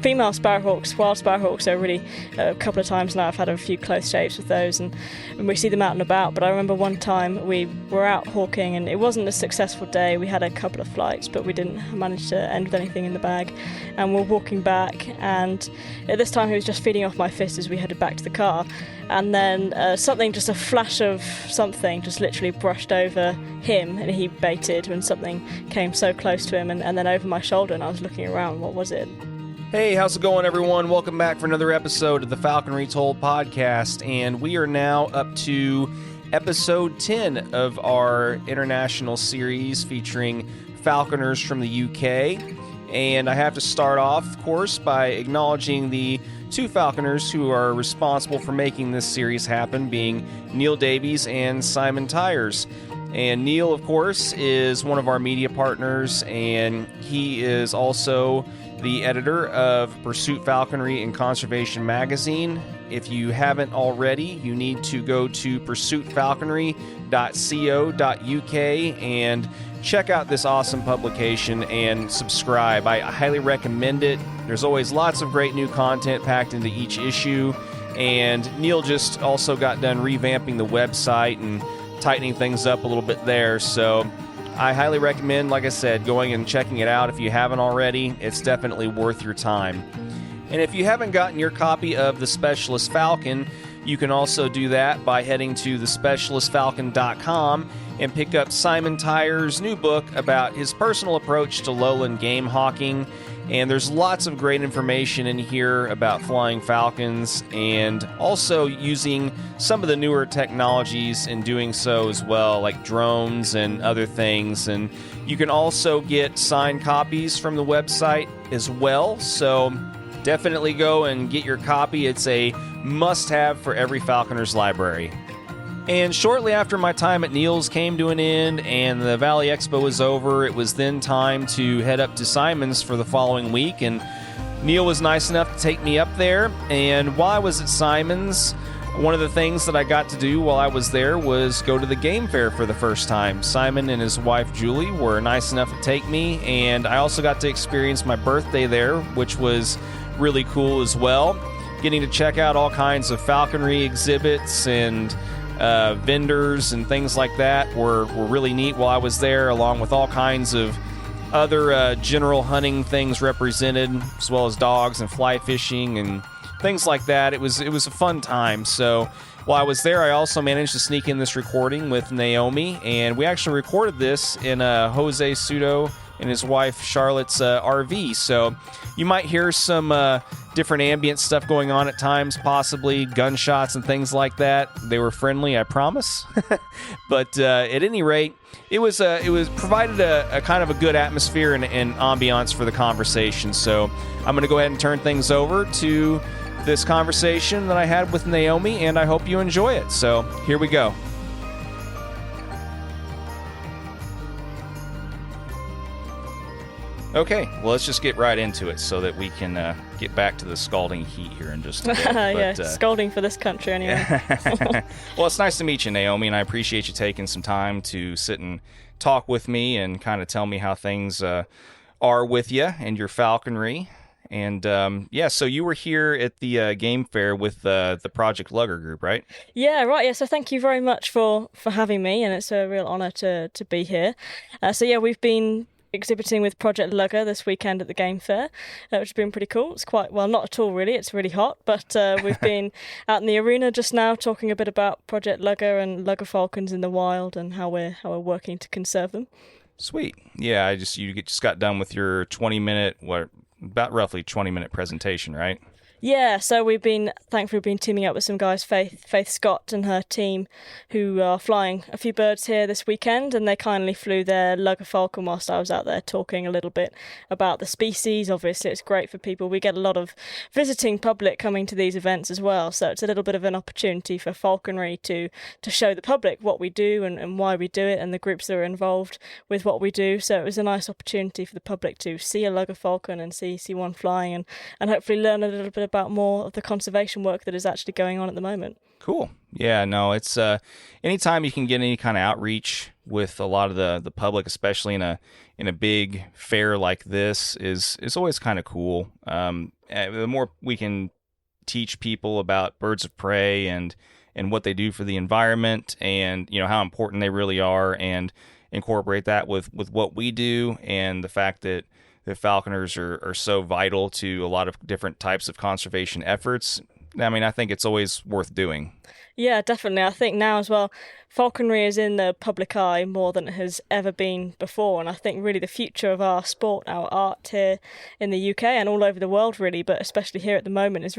female sparrowhawks, wild sparrowhawks, are really a couple of times now I've had a few close shaves with those, and we see them out and about. But I remember one time we were out hawking and it wasn't a successful day. We had a couple of flights, but we didn't manage to end with anything in the bag, and we're walking back, and at this time he was just feeding off my fist as we headed back to the car, and then just a flash of something just literally brushed over him, and he baited when something came so close to him, and then over my shoulder, and I was looking around. What was it? Hey, how's it going, everyone? Welcome back for another episode of the Falconry Told podcast, and we are now up to episode 10 of our international series featuring falconers from the UK. And I have to start off, of course, by acknowledging the two falconers who are responsible for making this series happen, being Neil Davies and Simon Tyers. And Neil, of course, is one of our media partners, and he is also the editor of Pursuit Falconry and Conservation magazine. If you haven't already, you need to go to pursuitfalconry.co.uk and check out this awesome publication and subscribe. I highly recommend it. There's always lots of great new content packed into each issue, and Neil just also got done revamping the website and tightening things up a little bit there, so I highly recommend, like I said, going and checking it out if you haven't already. It's definitely worth your time. And if you haven't gotten your copy of The Specialist Falcon, you can also do that by heading to thespecialistfalcon.com and pick up Simon Tyers' new book about his personal approach to lowland game hawking. And there's lots of great information in here about flying falcons and also using some of the newer technologies in doing so as well, like drones and other things. And you can also get signed copies from the website as well. So definitely go and get your copy. It's a must-have for every falconer's library. And shortly after my time at Neil's came to an end and the Vowley Expo was over, it was then time to head up to Simon's for the following week. And Neil was nice enough to take me up there. And while I was at Simon's, one of the things that I got to do while I was there was go to the game fair for the first time. Simon and his wife Julie were nice enough to take me, and I also got to experience my birthday there, which was really cool as well. Getting to check out all kinds of falconry exhibits and vendors and things like that were really neat while I was there, along with all kinds of other general hunting things represented, as well as dogs and fly fishing and things like that. It was a fun time. So while I was there, I also managed to sneak in this recording with Naomi, and we actually recorded this in Jose Souto and his wife Charlotte's RV. So you might hear some different ambient stuff going on at times, possibly gunshots and things like that. They were friendly, I promise. But at any rate, it was provided a kind of a good atmosphere and ambiance for the conversation. So I'm going to go ahead and turn things over to this conversation that I had with Naomi, and I hope you enjoy it. So here we go. Okay, well, let's just get right into it so that we can get back to the scalding heat here in just a bit. Yeah, scalding for this country anyway. Well, it's nice to meet you, Naomi, and I appreciate you taking some time to sit and talk with me and kind of tell me how things are with you and your falconry. And so you were here at the game fair with the Project Lugger group, right? Yeah, right. Yeah, so thank you very much for having me, and it's a real honour to be here. We've been exhibiting with Project Lugger this weekend at the game fair, which has been pretty cool. It's quite, well, not at all really, it's really hot, but we've been out in the arena just now talking a bit about Project Lugger and Lugger falcons in the wild and how we're working to conserve them. Sweet. Yeah, you just got done with your 20-minute, roughly 20-minute presentation, right? Yeah, so we've been teaming up with some guys, Faith Scott and her team, who are flying a few birds here this weekend, and they kindly flew their Lugger falcon whilst I was out there talking a little bit about the species. Obviously, it's great for people. We get a lot of visiting public coming to these events as well, so it's a little bit of an opportunity for falconry to show the public what we do and why we do it, and the groups that are involved with what we do. So it was a nice opportunity for the public to see a Lugger falcon and see one flying and hopefully learn a little bit about more of the conservation work that is actually going on at the moment. Cool. Yeah, no, it's anytime you can get any kind of outreach with a lot of the public, especially in a big fair like this, is always kind of cool. The more we can teach people about birds of prey and what they do for the environment, and how important they really are, and incorporate that with what we do, and the fact that falconers are so vital to a lot of different types of conservation efforts. I mean, I think it's always worth doing. Yeah, definitely. I think now as well, falconry is in the public eye more than it has ever been before. And I think really the future of our sport, our art here in the UK and all over the world really, but especially here at the moment, is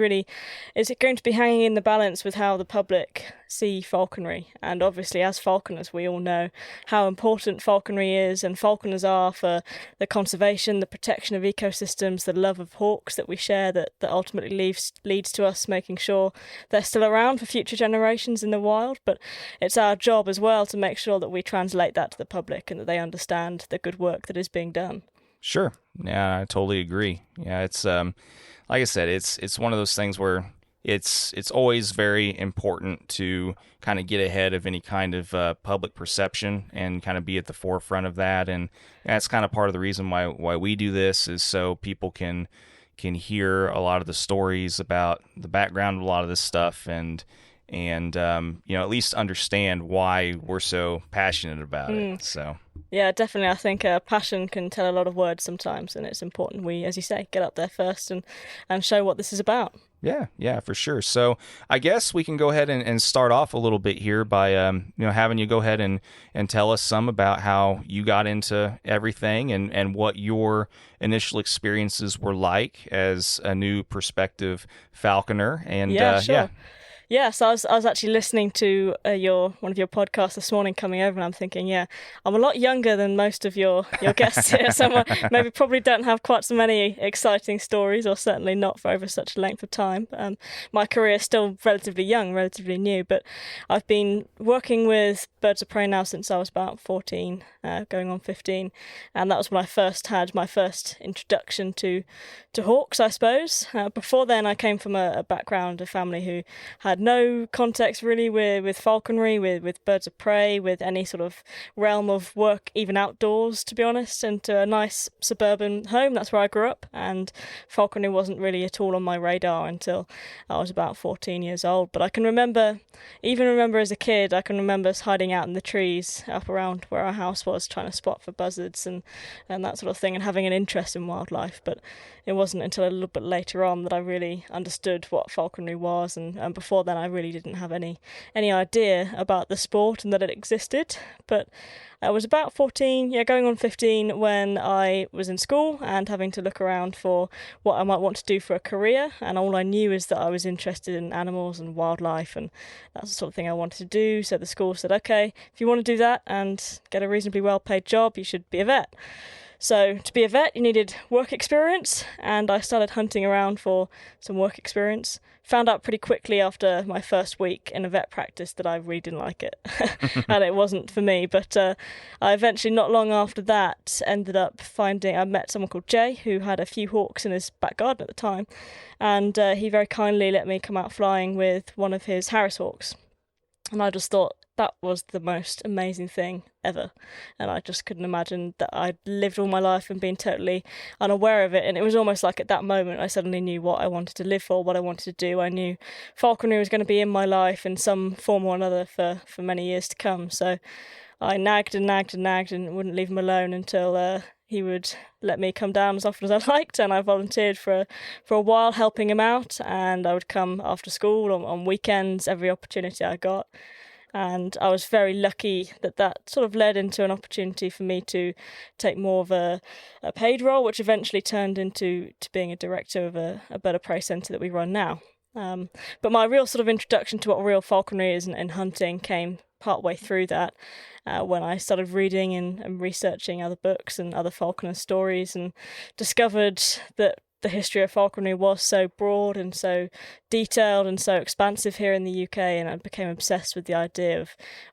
it going to be hanging in the balance with how the public see falconry? And obviously as falconers, we all know how important falconry is and falconers are for the conservation, the protection of ecosystems, the love of hawks that we share that ultimately leads to us making sure they're still around for future generations in the wild. But it's our job as well to make sure that we translate that to the public and that they understand the good work that is being done. Sure. Yeah, I totally agree. Yeah, it's like I said, it's one of those things where it's always very important to kind of get ahead of any kind of public perception and kind of be at the forefront of that. And that's kind of part of the reason why we do this, is so people can hear a lot of the stories about the background of a lot of this stuff, and at least understand why we're so passionate about it. So yeah, definitely. I think passion can tell a lot of words sometimes, and it's important we, as you say, get up there first and show what this is about. Yeah, for sure. So I guess we can go ahead and start off a little bit here by having you go ahead and tell us some about how you got into everything and what your initial experiences were like as a new prospective falconer. And sure. Yeah, so I was actually listening to one of your podcasts this morning coming over, and I'm thinking, I'm a lot younger than most of your guests here, so maybe probably don't have quite so many exciting stories, or certainly not for over such a length of time. My career is still relatively young, relatively new, but I've been working with birds of prey now since I was about 14, going on 15, and that was when I first had my first introduction to hawks, I suppose. Before then, I came from a background, a family who had no context really with falconry, with birds of prey, with any sort of realm of work, even outdoors, to be honest, and to a nice suburban home. That's where I grew up, and falconry wasn't really at all on my radar until I was about 14 years old. But I can remember as a kid, I can remember us hiding out in the trees up around where our house was, trying to spot for buzzards and that sort of thing, and having an interest in wildlife. But it wasn't until a little bit later on that I really understood what falconry was, and before then I really didn't have any idea about the sport and that it existed. But I was about 14, going on 15, when I was in school and having to look around for what I might want to do for a career, and all I knew is that I was interested in animals and wildlife, and that's the sort of thing I wanted to do. So the school said, okay, if you want to do that and get a reasonably well paid job, you should be a vet. So to be a vet, you needed work experience, and I started hunting around for some work experience. Found out pretty quickly after my first week in a vet practice that I really didn't like it, and it wasn't for me. But I eventually, not long after that, ended up I met someone called Jay, who had a few hawks in his back garden at the time, and he very kindly let me come out flying with one of his Harris hawks. And I just thought that was the most amazing thing ever. And I just couldn't imagine that I'd lived all my life and been totally unaware of it. And it was almost like at that moment I suddenly knew what I wanted to live for, what I wanted to do. I knew falconry was going to be in my life in some form or another for many years to come. So I nagged and wouldn't leave him alone until he would let me come down as often as I liked, and I volunteered for a while helping him out, and I would come after school on weekends, every opportunity I got. And I was very lucky that sort of led into an opportunity for me to take more of a paid role, which eventually turned into being a director of a bird of prey centre that we run now. But my real sort of introduction to what real falconry is and hunting came partway through that, when I started reading and researching other books and other falconer stories, and discovered that the history of falconry was so broad and so detailed and so expansive here in the UK, and I became obsessed with the idea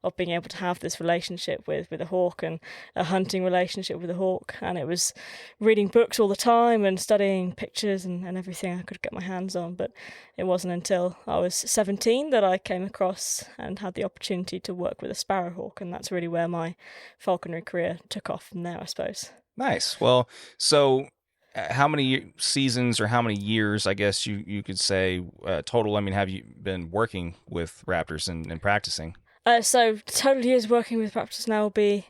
of being able to have this relationship with a hawk, and a hunting relationship with a hawk. And it was reading books all the time and studying pictures and everything I could get my hands on. But it wasn't until I was 17 that I came across and had the opportunity to work with a sparrowhawk, and that's really where my falconry career took off from there, I suppose. Nice. Well, so how many seasons or how many years, I guess you could say, total, I mean, have you been working with raptors and practicing? So total years working with raptors now will be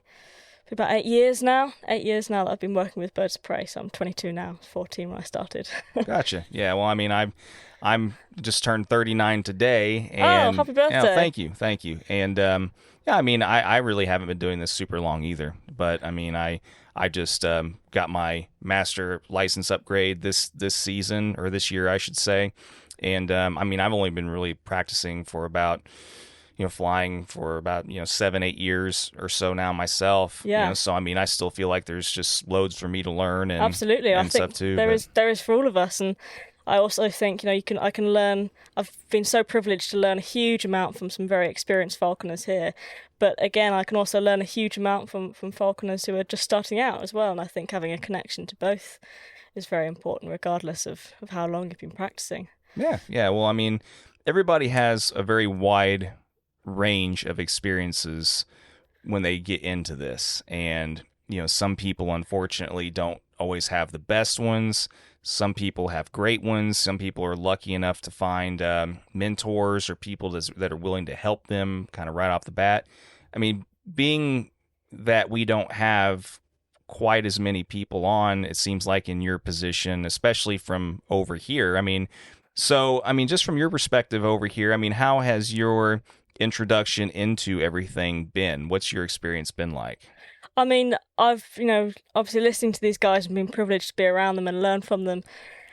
about 8 years now. 8 years now that I've been working with birds of prey. So I'm 22 now, 14 when I started. Gotcha. Yeah. Well, I mean, I'm just turned 39 today. And, happy birthday! Thank you. And yeah, I mean, I really haven't been doing this super long either. But I mean, I just got my master license upgrade this season, or this year, I should say. And I mean, I've only been really practicing for about, flying for about 7-8 years or so now myself. Yeah. So I mean, I still feel like there's just loads for me to learn and absolutely, and I think stuff too. There is for all of us, and I also think I can learn. I've been so privileged to learn a huge amount from some very experienced falconers here, but again, I can also learn a huge amount from falconers who are just starting out as well. And I think having a connection to both is very important, regardless of how long you've been practicing. Yeah. Well, I mean, everybody has a very wide range of experiences when they get into this, and some people unfortunately don't always have the best ones. Some people have great ones. Some people are lucky enough to find mentors or people that are willing to help them kind of right off the bat. I mean, being that we don't have quite as many people on, it seems like, in your position, especially from over here. I mean, just from your perspective over here, I mean, how has your introduction into everything been? What's your experience been like? I mean, I've, obviously listening to these guys and been privileged to be around them and learn from them.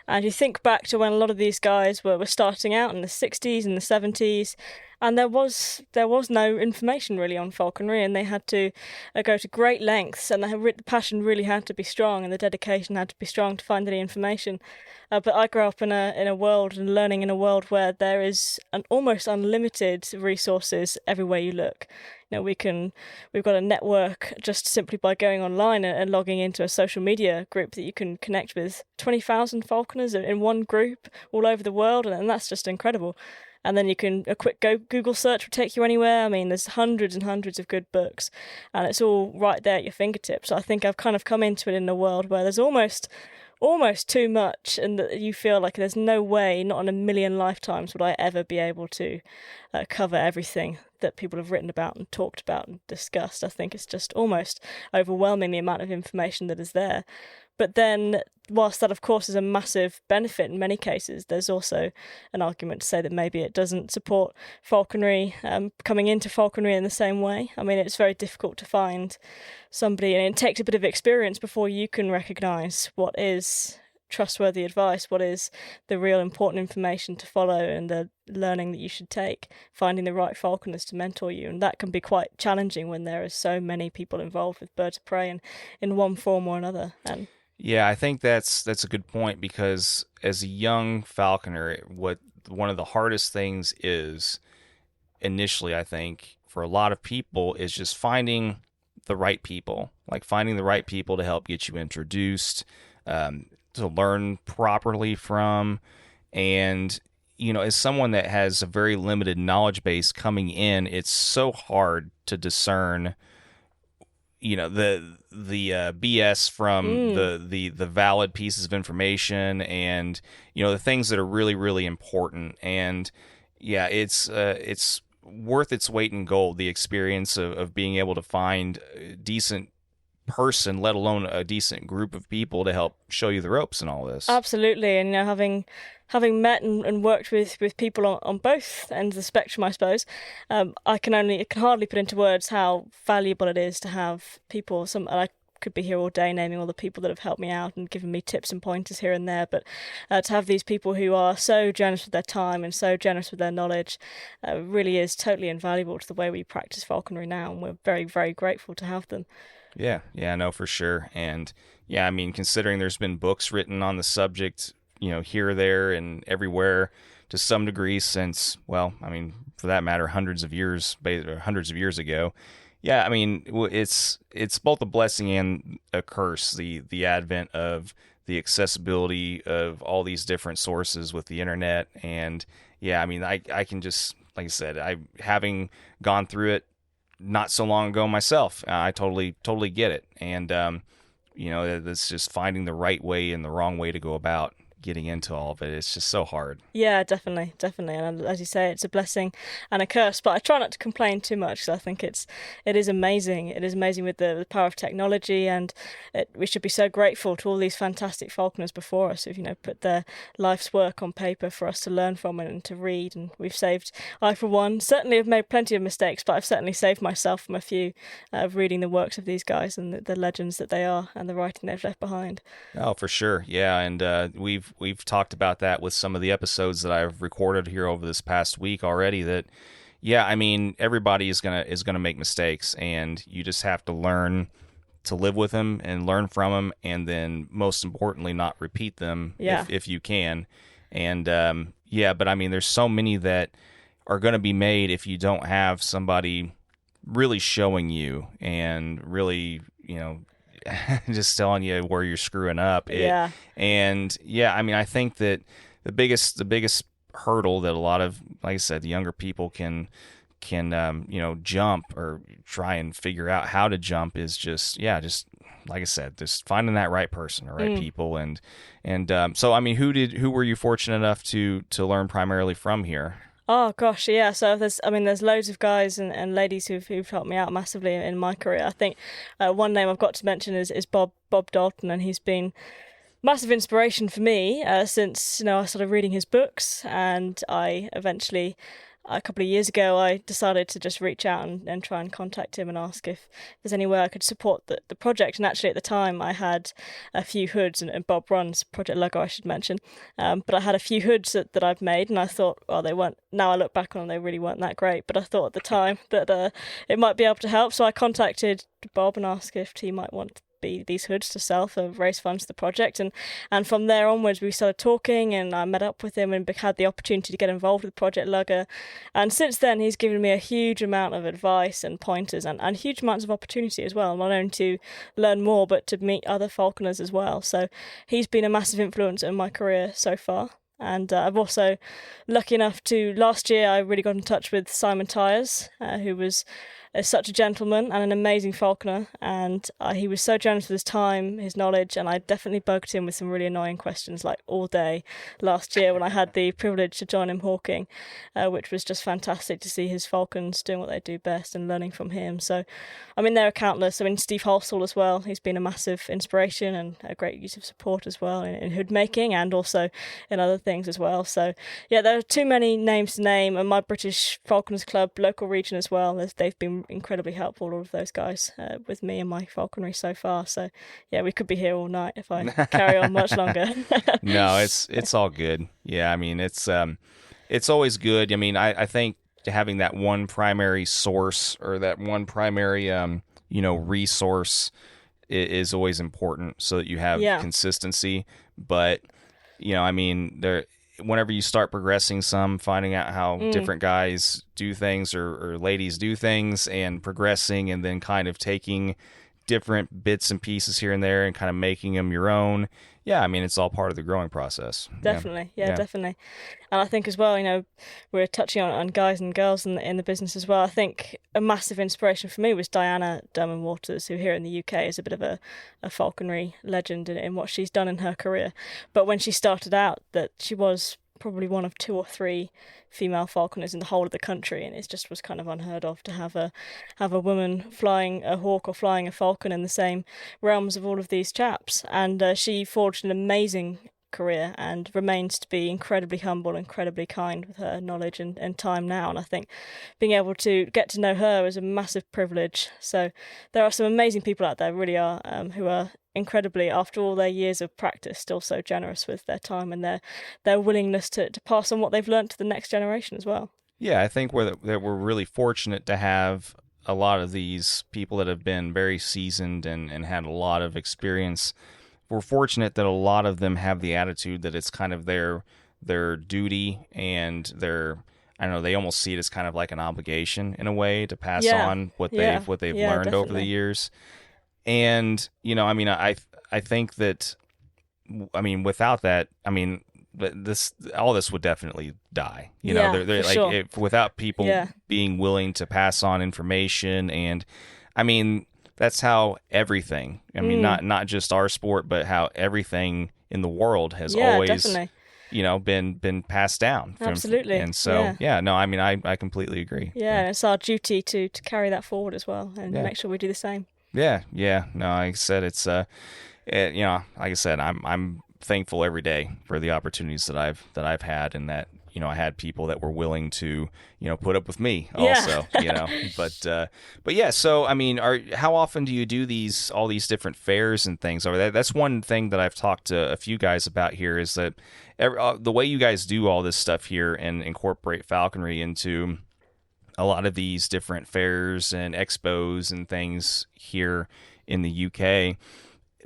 And you think back to when a lot of these guys were starting out in the 60s and the 70s, and there was no information really on falconry, and they had to go to great lengths, and the passion really had to be strong, and the dedication had to be strong to find any information. But I grew up in a world and learning in a world where there is an almost unlimited resources everywhere you look. We've got a network just simply by going online and logging into a social media group that you can connect with 20,000 falconers in one group all over the world, and that's just incredible. And then a quick Google search will take you anywhere. I mean, there's hundreds and hundreds of good books, and it's all right there at your fingertips. So I think I've kind of come into it in a world where there's almost too much, and that you feel like there's no way, not in a million lifetimes, would I ever be able to cover everything that people have written about and talked about and discussed. I think it's just almost overwhelming, the amount of information that is there. But then, whilst that, of course, is a massive benefit in many cases, there's also an argument to say that maybe it doesn't support falconry, coming into falconry in the same way. I mean, it's very difficult to find somebody, and it takes a bit of experience before you can recognise what is trustworthy advice, what is the real important information to follow and the learning that you should take, finding the right falconers to mentor you. And that can be quite challenging when there are so many people involved with birds of prey and in one form or another. And yeah, I think that's a good point, because as a young falconer, one of the hardest things is initially, I think, for a lot of people, is just finding the right people, to help get you introduced, to learn properly from. And, as someone that has a very limited knowledge base coming in, it's so hard to discern, the BS from the valid pieces of information, and the things that are really, really important. And yeah, it's worth its weight in gold, the experience of being able to find a decent person, let alone a decent group of people to help show you the ropes and all this. Absolutely. And having met and worked with people on both ends of the spectrum, I suppose, I can hardly put into words how valuable it is to have people. I could be here all day naming all the people that have helped me out and given me tips and pointers here and there, but to have these people who are so generous with their time and so generous with their knowledge really is totally invaluable to the way we practice falconry now, and we're very, very grateful to have them. Yeah, no, for sure. And yeah, I mean, considering there's been books written on the subject here, there, and everywhere to some degree since, well, I mean, for that matter, hundreds of years ago. Yeah, I mean, it's both a blessing and a curse, the advent of the accessibility of all these different sources with the internet. And yeah, I mean, I can just, like I said, having gone through it not so long ago myself, I totally get it. And it's just finding the right way and the wrong way to go about getting into all of it. It's just so hard. Yeah, definitely. And as you say, it's a blessing and a curse, but I try not to complain too much, because I think it is amazing. It is amazing with the power of technology, and we should be so grateful to all these fantastic falconers before us who've put their life's work on paper for us to learn from and to read. And I for one certainly have made plenty of mistakes, but I've certainly saved myself from a few of reading the works of these guys and the legends that they are and the writing they've left behind. Oh, for sure. Yeah, and we've talked about that with some of the episodes that I've recorded here over this past week already. That, yeah, I mean, everybody is gonna make mistakes, and you just have to learn to live with them and learn from them, and then most importantly, not repeat them if you can. And but I mean, there's so many that are going to be made if you don't have somebody really showing you and really, just telling you where you're screwing up. And I mean, I think that the biggest hurdle that a lot of, like I said, the younger people can jump or try and figure out how to jump is just like I said, just finding that right person or right people. And so I mean, who were you fortunate enough to learn primarily from here? Oh gosh, yeah. So there's loads of guys and ladies who've helped me out massively in my career. I think one name I've got to mention is Bob Dalton, and he's been massive inspiration for me since I started reading his books, and I eventually, a couple of years ago, I decided to just reach out and try and contact him and ask if there's any way I could support the project. And actually at the time I had a few hoods, and Bob runs Project Lugger, I should mention, but I had a few hoods that I've made, and I thought, well, they weren't, now I look back on them, they really weren't that great, but I thought at the time that it might be able to help. So I contacted Bob and asked if he might want these hoods to sell for raise funds for the project, and from there onwards we started talking, and I met up with him and had the opportunity to get involved with Project Lugger. And since then he's given me a huge amount of advice and pointers and huge amounts of opportunity as well, not only to learn more but to meet other falconers as well. So he's been a massive influence in my career so far. And I've also, lucky enough to, last year I really got in touch with Simon Tyers, who was such a gentleman and an amazing falconer, and he was so generous with his time, his knowledge, and I definitely bugged him with some really annoying questions like all day last year when I had the privilege to join him hawking, which was just fantastic to see his falcons doing what they do best and learning from him. So I mean, there are countless. I mean, Steve Halsall as well, he's been a massive inspiration and a great use of support as well in hood making and also in other things as well. So yeah, there are too many names to name, and my British Falconers Club local region as well, they've been incredibly helpful, all of those guys, with me and my falconry so far. So yeah, we could be here all night if I carry on much longer. No, it's all good. Yeah, I mean, it's always good. I mean, I think having that one primary source or that one primary resource is always important, so that you have consistency. But I mean, whenever you start progressing finding out how different guys do things or ladies do things, and progressing, and then kind of taking different bits and pieces here and there and kind of making them your own. Yeah, I mean, it's all part of the growing process. Definitely, yeah, definitely. And I think as well, we're touching on guys and girls in the business as well. I think a massive inspiration for me was Diana Durman-Waters, who here in the UK is a bit of a falconry legend in what she's done in her career. But when she started out, that she was probably one of 2 or 3 female falconers in the whole of the country, and it just was kind of unheard of to have a woman flying a hawk or flying a falcon in the same realms of all of these chaps. And she forged an amazing career and remains to be incredibly humble, incredibly kind with her knowledge and time now. And I think being able to get to know her is a massive privilege. So there are some amazing people out there, really are, who are incredibly, after all their years of practice, still so generous with their time and their willingness to pass on what they've learned to the next generation as well. Yeah, I think we're really fortunate to have a lot of these people that have been very seasoned and had a lot of experience we're fortunate that a lot of them have the attitude that it's kind of their duty and their, I don't know, they almost see it as kind of like an obligation in a way to pass on what they've learned definitely. over the years. And, you know, I mean, I think that, I mean, without that, I mean, all this would definitely die. You know, they're like, sure. without people being willing to pass on information. And I mean, that's how everything, I mean, not just our sport, but how everything in the world has always, definitely. you know, been passed down. Absolutely. And so, no, I mean, I completely agree. Yeah, and it's our duty to carry that forward as well and make sure we do the same. Yeah. No, like I said, it's, you know, like I said, I'm thankful every day for the opportunities that I've had, and that, you know, I had people that were willing to, you know, put up with me also, you know, but yeah, so, I mean, how often do you do all these different fairs and things over there? That's one thing that I've talked to a few guys about here, is that the way you guys do all this stuff here and incorporate falconry into a lot of these different fairs and expos and things here in the UK,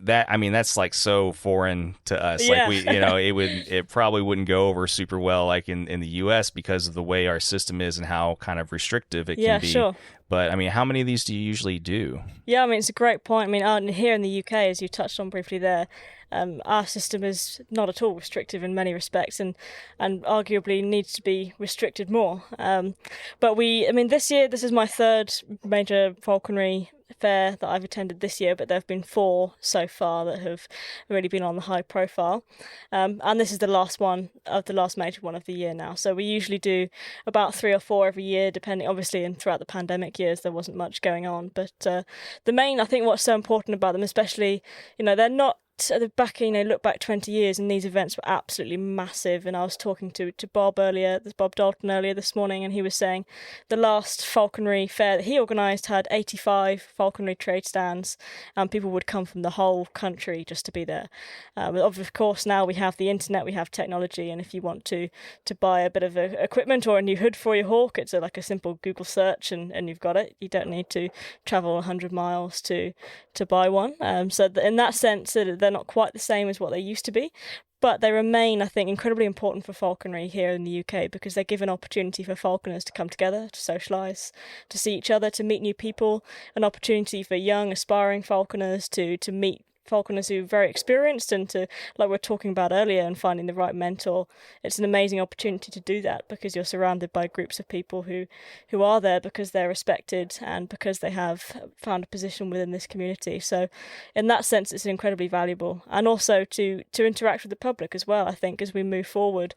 that, I mean, that's like so foreign to us. Like, we, you know, it probably wouldn't go over super well like in the US because of the way our system is and how kind of restrictive it can be. Sure. But I mean, how many of these do you usually do? Yeah, I mean, it's a great point. I mean, here in the UK, as you touched on briefly there, our system is not at all restrictive in many respects, and arguably needs to be restricted more. But this year, this is my third major falconry fair that I've attended this year, but there have been 4 so far that have really been on the high profile. And this is the last major one of the year now. So we usually do about 3 or 4 every year, depending, obviously, and throughout the pandemic years, there wasn't much going on. But the main, I think what's so important about them, especially, you know, they're not, at the back, you know, look back 20 years and these events were absolutely massive. And I was talking to Bob Dalton earlier this morning, and he was saying the last falconry fair that he organised had 85 falconry trade stands, and people would come from the whole country just to be there. Of course, now we have the internet, we have technology, and if you want to buy a bit of equipment or a new hood for your hawk, it's like a simple Google search and you've got it. You don't need to travel 100 miles to buy one. So in that sense, they're not quite the same as what they used to be, but they remain, I think, incredibly important for falconry here in the UK, because they give an opportunity for falconers to come together, to socialise, to see each other, to meet new people, an opportunity for young aspiring falconers to meet falconers who are very experienced, and to, like we were talking about earlier, and finding the right mentor. It's an amazing opportunity to do that, because you're surrounded by groups of people who are there because they're respected and because they have found a position within this community. So in that sense, it's incredibly valuable. And also to interact with the public as well. I think as we move forward,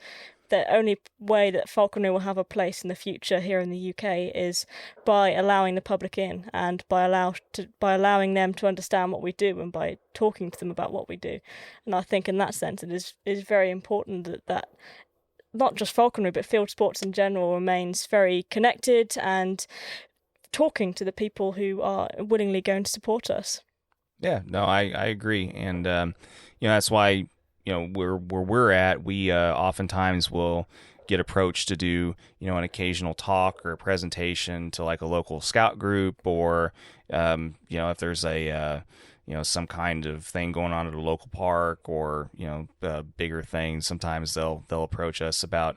the only way that falconry will have a place in the future here in the UK is by allowing the public in, and by allowing them to understand what we do, and by talking to them about what we do. And I think in that sense it is very important that not just falconry but field sports in general remains very connected and talking to the people who are willingly going to support us. Yeah, no, I agree. And you know, that's why, you know, where we're at, we oftentimes will get approached to do, you know, an occasional talk or a presentation to like a local scout group, or you know, if there's a you know, some kind of thing going on at a local park, or, you know, bigger things. Sometimes they'll approach us about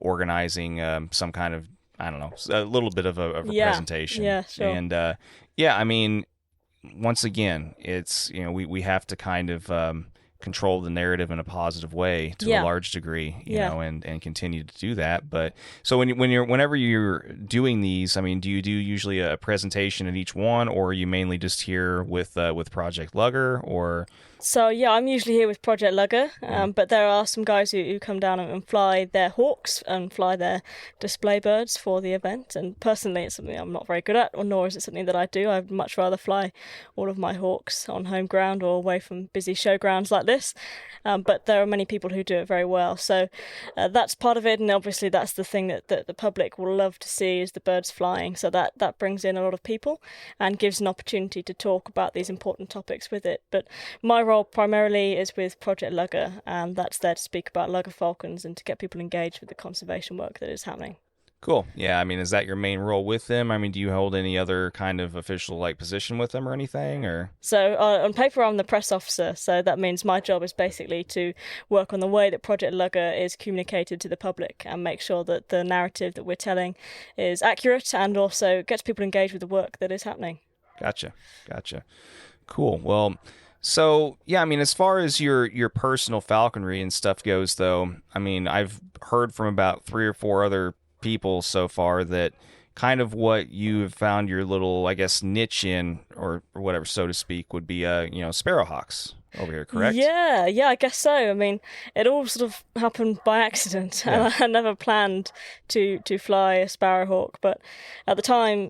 organizing some kind of, I don't know, a little bit of a presentation. Yeah, sure. And yeah, I mean, once again, it's, you know, we have to kind of control the narrative in a positive way to a large degree, you know, and continue to do that. But so whenever you're doing these, I mean, do you do usually a presentation at each one, or are you mainly just here with Project Lugger, or? So yeah, I'm usually here with Project Lugger, but there are some guys who come down and fly their hawks and fly their display birds for the event. And personally, it's something I'm not very good at, or nor is it something that I do. I'd much rather fly all of my hawks on home ground or away from busy showgrounds like this. But there are many people who do it very well. So that's part of it, and obviously that's the thing that the public will love to see, is the birds flying. So that brings in a lot of people and gives an opportunity to talk about these important topics with it. But my role primarily is with Project Lugger, and that's there to speak about lugger falcons and to get people engaged with the conservation work that is happening. Cool. Yeah, I mean, is that your main role with them? I mean, do you hold any other kind of official like position with them or anything, or? So on paper, I'm the press officer, so that means my job is basically to work on the way that Project Lugger is communicated to the public and make sure that the narrative that we're telling is accurate and also gets people engaged with the work that is happening. Gotcha. Cool. Well, so yeah, I mean, as far as your personal falconry and stuff goes, though, I mean, I've heard from about 3 or 4 other people so far that kind of what you have found your little, I guess, niche in, or whatever, so to speak, would be sparrowhawks over here, correct? Yeah, I guess so. I mean, it all sort of happened by accident. Yeah. I never planned to fly a sparrowhawk, but at the time,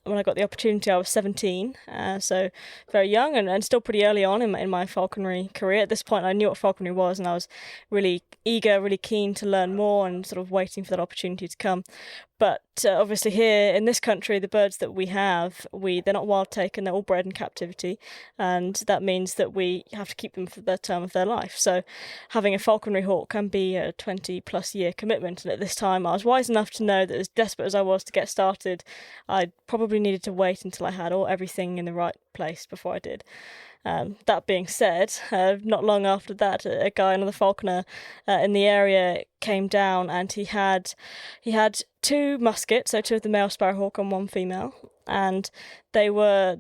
when I got the opportunity, I was 17, so very young and still pretty early on in my falconry career. At this point, I knew what falconry was, and I was really eager, really keen to learn more and sort of waiting for that opportunity to come. But obviously here in this country, the birds that we have, they're not wild taken, they're all bred in captivity, and that means that we have to keep them for the term of their life. So having a falconry hawk can be a 20-plus year commitment, and at this time I was wise enough to know that as desperate as I was to get started, I probably needed to wait until I had everything in the right place before I did. That being said, not long after that, a guy, another falconer in the area, came down and he had 2 muskets, so 2 of the male sparrowhawk and 1 female, and they were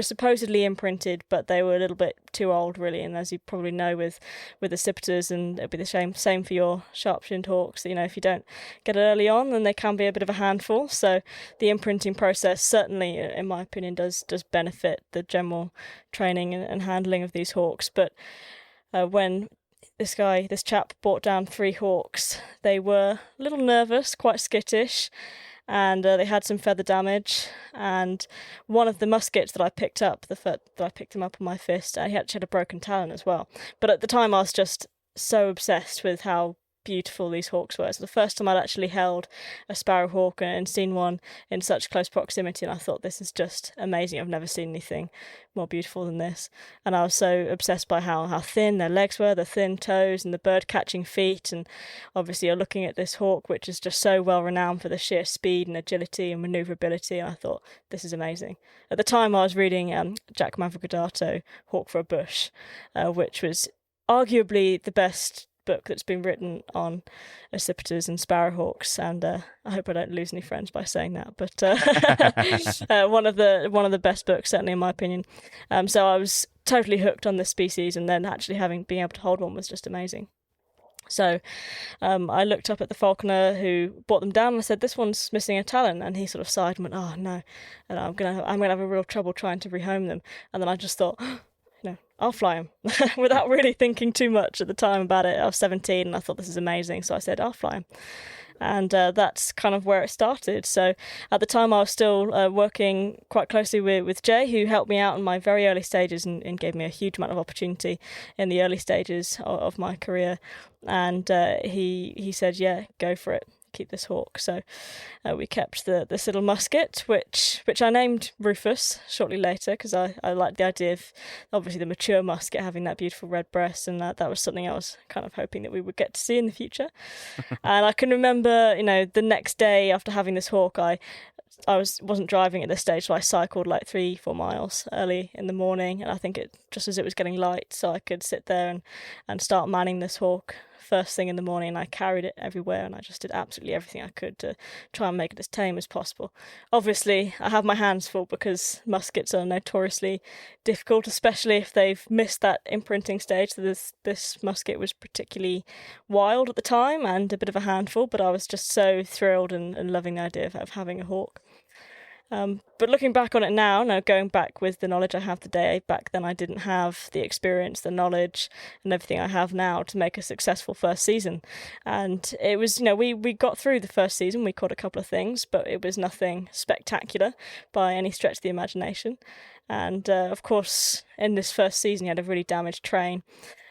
supposedly imprinted, but they were a little bit too old, really. And as you probably know, with the accipiters, and it'll be the same for your sharp-shinned hawks, if you don't get it early on, then they can be a bit of a handful. So the imprinting process certainly, in my opinion, does benefit the general training and handling of these hawks. But when this chap brought down 3 hawks, they were a little nervous, quite skittish, and they had some feather damage. And one of the muskets that I picked up, that I picked him up on my fist, he actually had a broken talon as well. But at the time I was just so obsessed with how beautiful these hawks were. So the first time I'd actually held a sparrowhawk and seen one in such close proximity, and I thought, this is just amazing. I've never seen anything more beautiful than this. And I was so obsessed by how thin their legs were, the thin toes and the bird catching feet. And obviously you're looking at this hawk which is just so well renowned for the sheer speed and agility and maneuverability, and I thought, this is amazing. At the time I was reading Jack Mavrocordato, Hawk for a Bush, which was arguably the best book that's been written on accipiters and sparrowhawks, and I hope I don't lose any friends by saying that, but one of the best books, certainly in my opinion. So I was totally hooked on this species, and then actually being able to hold one was just amazing. So I looked up at the falconer who brought them down and I said, this one's missing a talon, and he sort of sighed and went, oh no, and I'm gonna have a real trouble trying to rehome them. And then I just thought, I'll fly him without really thinking too much at the time about it. I was 17 and I thought, this is amazing. So I said, I'll fly him. And that's kind of where it started. So at the time I was still working quite closely with Jay, who helped me out in my very early stages and gave me a huge amount of opportunity in the early stages of my career. And he said, yeah, go for it. Keep this hawk. So we kept this little musket, which I named Rufus shortly later, because I liked the idea of obviously the mature musket having that beautiful red breast, and that was something I was kind of hoping that we would get to see in the future. And I can remember, the next day after having this hawk, I wasn't driving at this stage, so I cycled like 3-4 miles early in the morning, and I think it just as it was getting light, so I could sit there and start manning this hawk first thing in the morning. And I carried it everywhere, and I just did absolutely everything I could to try and make it as tame as possible. Obviously I have my hands full because muskets are notoriously difficult, especially if they've missed that imprinting stage. So this musket was particularly wild at the time and a bit of a handful, but I was just so thrilled and loving the idea of having a hawk. But looking back on it now, going back with the knowledge I have today, back then I didn't have the experience, the knowledge, and everything I have now to make a successful first season. And it was, we got through the first season, we caught a couple of things, but it was nothing spectacular by any stretch of the imagination. And of course, in this first season, he had a really damaged train.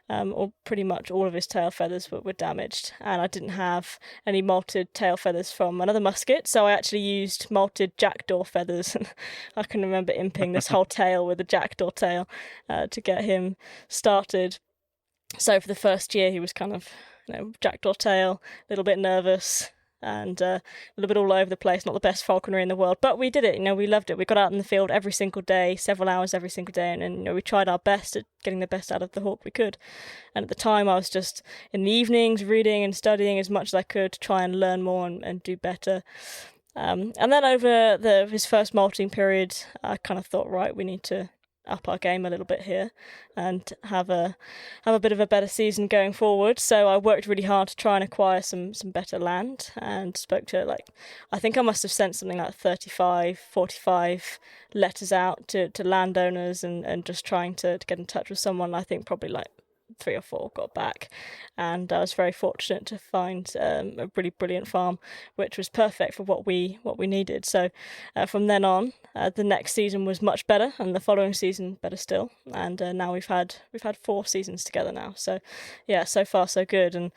Or pretty much all of his tail feathers were damaged, and I didn't have any molted tail feathers from another musket, so I actually used molted jackdaw feathers. And I can remember imping this whole tail with a jackdaw tail to get him started. So for the first year he was kind of jackdaw tail, a little bit nervous, and a little bit all over the place, not the best falconry in the world, but we did it. We loved it. We got out in the field every single day, several hours every single day, and we tried our best at getting the best out of the hawk we could. And at the time, I was just in the evenings reading and studying as much as I could to try and learn more and do better. And then over his first molting period, I kind of thought, right, we need to up our game a little bit here and have a bit of a better season going forward. So I worked really hard to try and acquire some better land, and spoke to, I think I must have sent something like 35, 45 letters out to landowners and just trying to get in touch with someone. I think probably 3 or 4 got back, and I was very fortunate to find a really brilliant farm which was perfect for what we needed. So from then on, the next season was much better, and the following season better still, and now we've had 4 seasons together now. So yeah, so far so good. And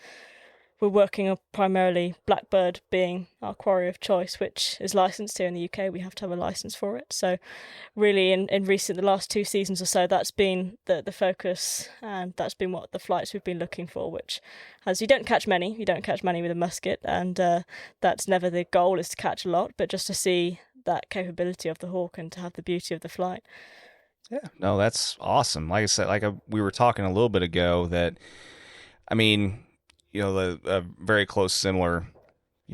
we're working on primarily blackbird being our quarry of choice, which is licensed here in the UK. We have to have a license for it. So really in the last 2 seasons or so, that's been the focus, and that's been what the flights we've been looking for, which has, you don't catch many with a musket, and that's never the goal, is to catch a lot, but just to see that capability of the hawk and to have the beauty of the flight. Yeah, no, that's awesome. Like I said, we were talking a little bit ago that, I mean, a very close similar,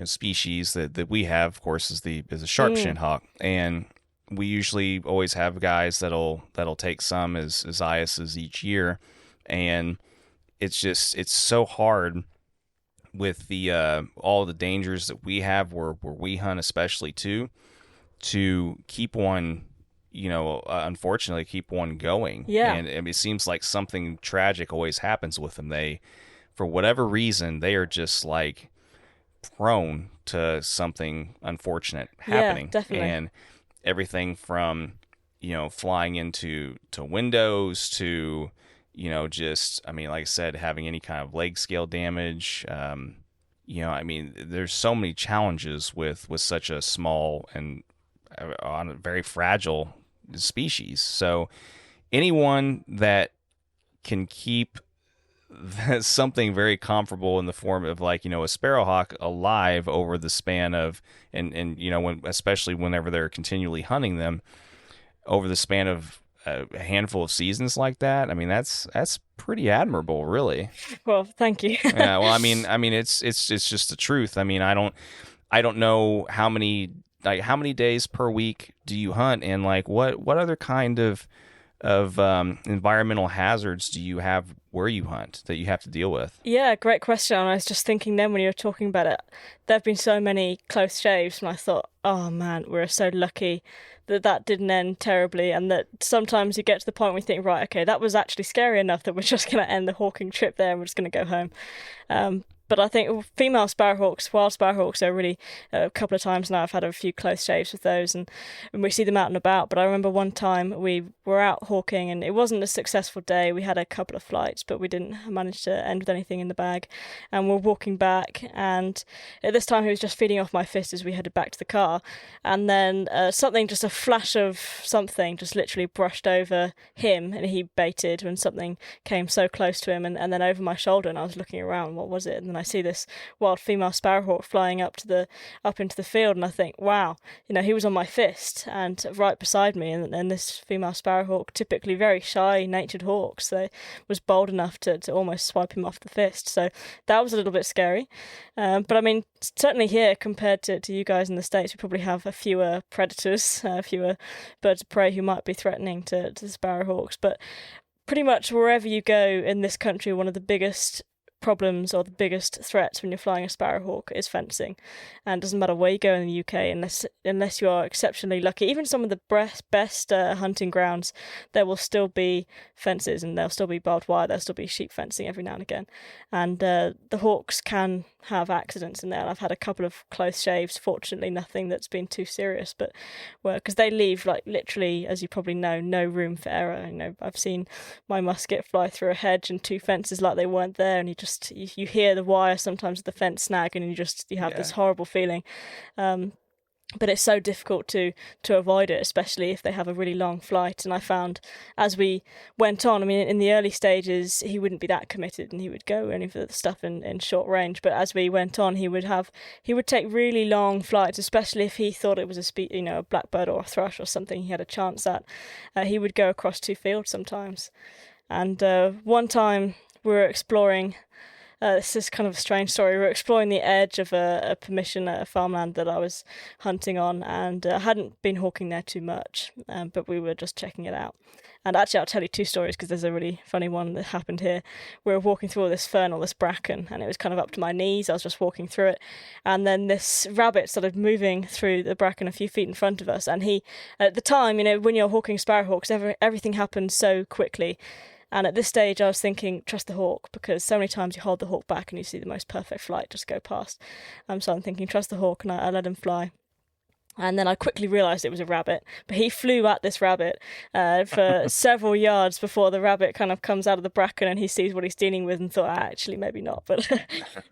species that we have, of course, is a sharp-shinned hawk, and we usually always have guys that'll take some as ISs each year, and it's so hard with the all the dangers that we have where we hunt, especially too, to keep one. Unfortunately, keep one going. Yeah, and it seems like something tragic always happens with them. For whatever reason, they are just prone to something unfortunate happening. Yeah, definitely. And everything from, flying into windows to, like I said, having any kind of leg scale damage. There's so many challenges with such a small and on a very fragile species. So anyone that can keep something very comparable in the form of a sparrowhawk alive over the span of especially whenever they're continually hunting them over the span of a handful of seasons like that, that's pretty admirable, really. Well, thank you. Yeah, well, it's just the truth. I don't know how many days per week do you hunt, and what other kind of environmental hazards do you have where you hunt that you have to deal with? Yeah, great question. I was just thinking then when you were talking about it, there have been so many close shaves, and I thought, oh man, we're so lucky that didn't end terribly, and that sometimes you get to the point where you think, right, okay, that was actually scary enough that we're just going to end the hawking trip there and we're just going to go home. But I think female sparrowhawks, wild sparrowhawks, are really, a couple of times now I've had a few close shaves with those, and we see them out and about. But I remember one time we were out hawking, and it wasn't a successful day. We had a couple of flights, but we didn't manage to end with anything in the bag. And we're walking back, and at this time he was just feeding off my fist as we headed back to the car. And then just a flash of something just literally brushed over him, and he baited when something came so close to him, and then over my shoulder, and I was looking around, what was it? And then I see this wild female sparrowhawk flying up into the field, and I think, wow, he was on my fist and right beside me, and this female sparrowhawk, typically very shy natured hawks, so was bold enough to almost swipe him off the fist. So that was a little bit scary, but certainly here compared to you guys in the States, we probably have a fewer predators, fewer birds of prey who might be threatening to sparrowhawks. But pretty much wherever you go in this country, one of the biggest problems or the biggest threats when you're flying a sparrowhawk is fencing, and it doesn't matter where you go in the UK, unless you are exceptionally lucky. Even some of the best hunting grounds, there will still be fences, and there'll still be barbed wire, there'll still be sheep fencing every now and again, and the hawks can have accidents in there. And I've had a couple of close shaves, fortunately nothing that's been too serious, but because they leave literally, as you probably know, no room for error. I've seen my musket fly through a hedge and 2 fences like they weren't there, and you hear the wire sometimes of the fence snag, and you have this horrible feeling. but it's so difficult to avoid it, especially if they have a really long flight. And I found as we went on, I mean, in the early stages, he wouldn't be that committed and he would go only for the stuff in short range. But as we went on, he would take really long flights, especially if he thought it was a blackbird or a thrush or something he had a chance at. He would go across 2 fields sometimes. And one time we were exploring. This is kind of a strange story. We were exploring the edge of a permission at a farmland that I was hunting on, and I hadn't been hawking there too much, but we were just checking it out. And actually, I'll tell you 2 stories because there's a really funny one that happened here. We were walking through all this fern, all this bracken, and it was kind of up to my knees. I was just walking through it, and then this rabbit started moving through the bracken a few feet in front of us. And he, at the time, when you're hawking sparrowhawks, everything happens so quickly. And at this stage, I was thinking, trust the hawk, because so many times you hold the hawk back and you see the most perfect flight just go past. So I'm thinking, trust the hawk, and I let him fly. And then I quickly realised it was a rabbit, but he flew at this rabbit for several yards before the rabbit kind of comes out of the bracken and he sees what he's dealing with and thought, actually, maybe not. But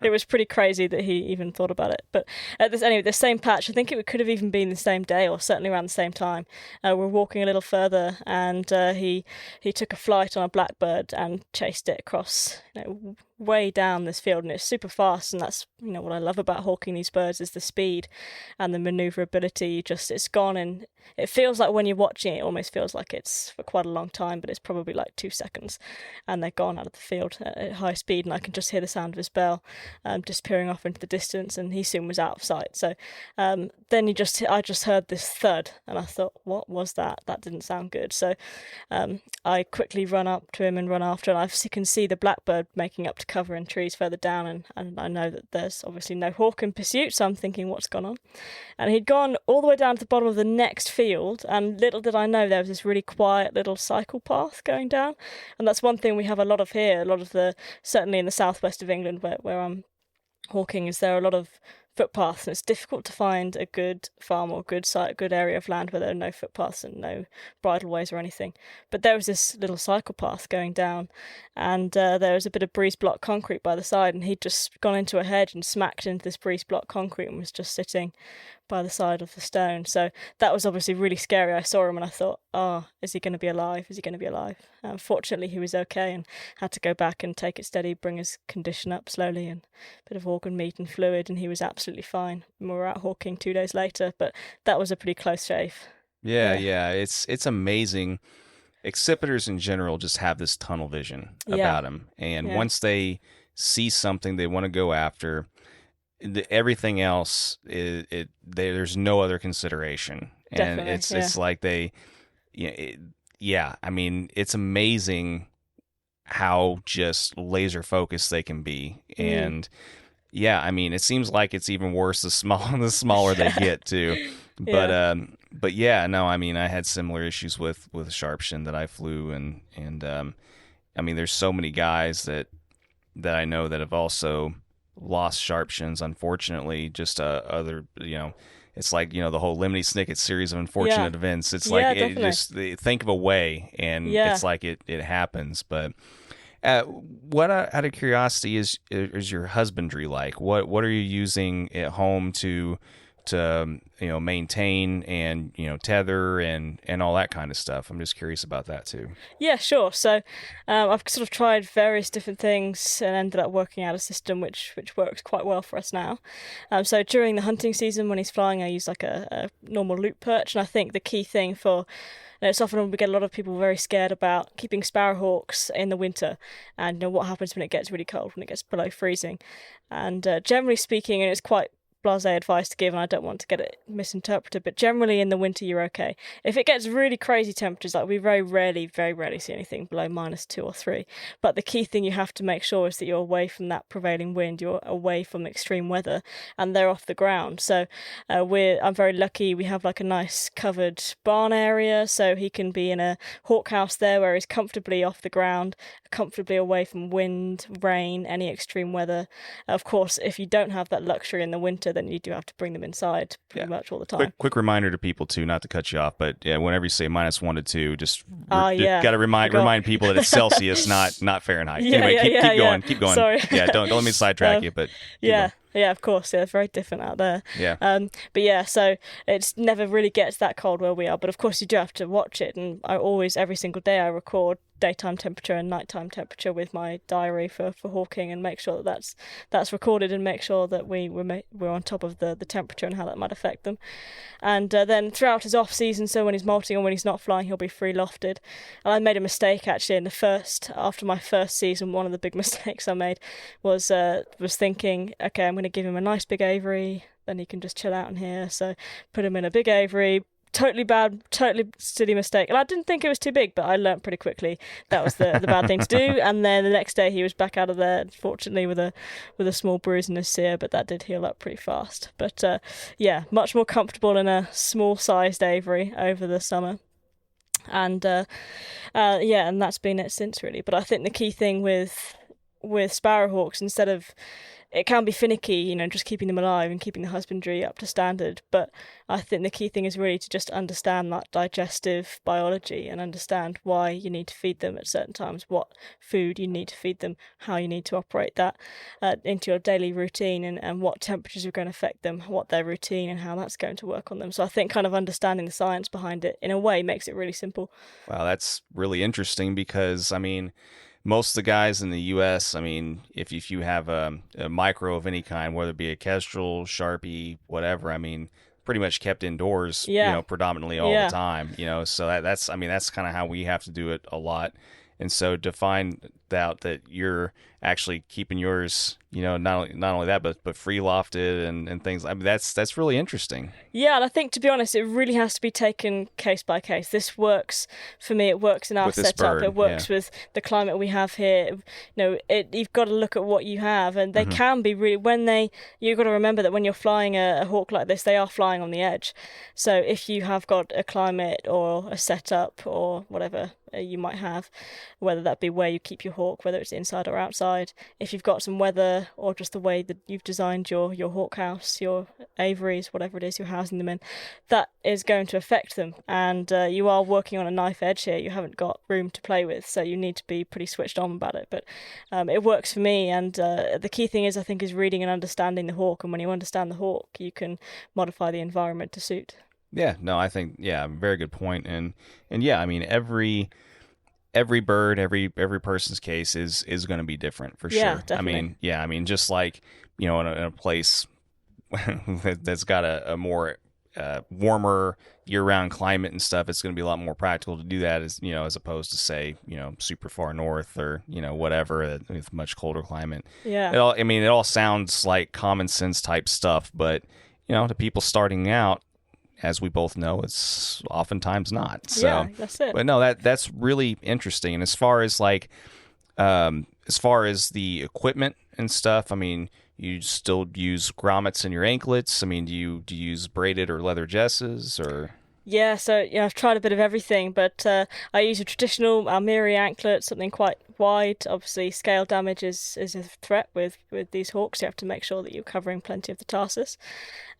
it was pretty crazy that he even thought about it. But the same patch, I think it could have even been the same day or certainly around the same time. We're walking a little further and he took a flight on a blackbird and chased it across, way down this field, and it's super fast. And that's what I love about hawking these birds is the speed and the maneuverability. It's gone, and it feels like when you're watching it almost feels like it's for quite a long time, but it's probably like 2 seconds and they're gone out of the field at high speed, and I can just hear the sound of his bell disappearing off into the distance, and he soon was out of sight. So then I just heard this thud and I thought, what was that? That didn't sound good. So I quickly run up to him and run after, and I can see the blackbird making up to cover in trees further down, and I know that there's obviously no hawk in pursuit, so I'm thinking, what's gone on? And he'd gone all the way down to the bottom of the next field, and little did I know there was this really quiet little cycle path going down. And that's one thing we have a lot of here, certainly in the southwest of England where I'm hawking, is there are a lot of footpaths, and it's difficult to find a good farm or good site, good area of land where there are no footpaths and no bridleways or anything. But there was this little cycle path going down, and there was a bit of breeze block concrete by the side, and he'd just gone into a hedge and smacked into this breeze block concrete and was just sitting by the side of the stone. So that was obviously really scary. I saw him and I thought, is he going to be alive? Is he going to be alive? Fortunately, he was okay and had to go back and take it steady, bring his condition up slowly, and a bit of organ meat and fluid, and he was absolutely fine. And we were out hawking 2 days later, but that was a pretty close shave. Yeah. It's amazing. Accipiters in general just have this tunnel vision about them, and once they see something they want to go after, everything else there's no other consideration. And it's like they I mean, it's amazing how just laser focused they can be. And I mean, it seems like it's even worse the smaller they get too. But I mean, I had similar issues with sharpshin that I flew, and I mean, there's so many guys that I know that have also lost sharpshins, unfortunately. Just other, it's like, the whole Lemony Snicket series of unfortunate events. It's like think of a way, and it's like it happens. But what, out of curiosity, is your husbandry like? What are you using at home to maintain and tether and all that kind of stuff? I'm just curious about that too. Yeah, sure. So I've sort of tried various different things and ended up working out a system which works quite well for us now. So during the hunting season when he's flying, I use like a normal loop perch, and I think the key thing for it's often we get a lot of people very scared about keeping sparrowhawks in the winter, and what happens when it gets really cold, when it gets below freezing. And generally speaking, and it's quite blasé advice to give, and I don't want to get it misinterpreted, but generally in the winter you're okay. If it gets really crazy temperatures, like we very rarely see anything below -2 or 3, but the key thing you have to make sure is that you're away from that prevailing wind, you're away from extreme weather, and they're off the ground. So I'm very lucky, we have like a nice covered barn area, so he can be in a hawk house there where he's comfortably off the ground, comfortably away from wind, rain, any extreme weather. Of course, if you don't have that luxury in the winter, temperature, then you do have to bring them inside pretty much all the time. Quick reminder to people too, not to cut you off, but yeah, whenever you say -1 to 2, just got to remind people that it's Celsius, not Fahrenheit. Keep going. Sorry. Yeah, don't let me sidetrack you, but yeah, of course. Yeah, it's very different out there. Yeah. But yeah, so it's never really gets that cold where we are. But of course, you do have to watch it. And I always, every single day, I record daytime temperature and nighttime temperature with my diary for hawking, and make sure that that's recorded, and make sure that we're on top of the temperature and how that might affect them. And then throughout his off season, so when he's molting and when he's not flying, he'll be free lofted. And I made a mistake actually after my first season. One of the big mistakes I made was thinking, okay, I'm going to give him a nice big aviary, then he can just chill out in here. So put him in a big aviary. Totally silly mistake. And I didn't think it was too big, but I learnt pretty quickly that was the bad thing to do. And then the next day he was back out of there, fortunately with a small bruise in his cere, but that did heal up pretty fast. But much more comfortable in a small sized aviary over the summer. And and that's been it since, really. But I think the key thing with sparrowhawks, instead of, it can be finicky, just keeping them alive and keeping the husbandry up to standard. But I think the key thing is really to just understand that digestive biology and understand why you need to feed them at certain times, what food you need to feed them, how you need to operate that into your daily routine, and what temperatures are going to affect them, what their routine and how that's going to work on them. So I think kind of understanding the science behind it in a way makes it really simple. Wow, that's really interesting, because most of the guys in the U.S., if you have a micro of any kind, whether it be a kestrel, Sharpie, whatever, pretty much kept indoors, predominantly all the time, so that's kind of how we have to do it a lot. And so to find out that you're actually keeping yours, not only that, but free lofted and things. That's really interesting. Yeah, and I think, to be honest, it really has to be taken case by case. This works for me. It works in our setup. It works with the climate we have here. You've got to look at what you have, and they can be really, you've got to remember that when you're flying a hawk like this, they are flying on the edge. So if you have got a climate or a setup or whatever you might have, whether that be where you keep your hawk, whether it's inside or outside, if you've got some weather or just the way that you've designed your hawk house, your aviaries, whatever it is you're housing them in, that is going to affect them. And you are working on a knife edge here. You haven't got room to play with, so you need to be pretty switched on about it. But it works for me, and the key thing is reading and understanding the hawk, and when you understand the hawk, you can modify the environment to suit. Yeah, no, I think, very good point. And every bird, every person's case is going to be different for sure. Yeah, definitely. Just like, in a place that's got a more warmer year-round climate and stuff, it's going to be a lot more practical to do that as opposed to, say, super far north or, whatever, with much colder climate. Yeah. It all sounds like common sense type stuff, but, to people starting out, as we both know, it's oftentimes not. So, yeah, that's it. But no, that's really interesting. And as far as the equipment and stuff, you still use grommets in your anklets. Do you use braided or leather jesses or? Yeah, so I've tried a bit of everything, but I use a traditional Almiri anklet, something quite wide. Obviously, scale damage is a threat with these hawks. You have to make sure that you're covering plenty of the tarsus.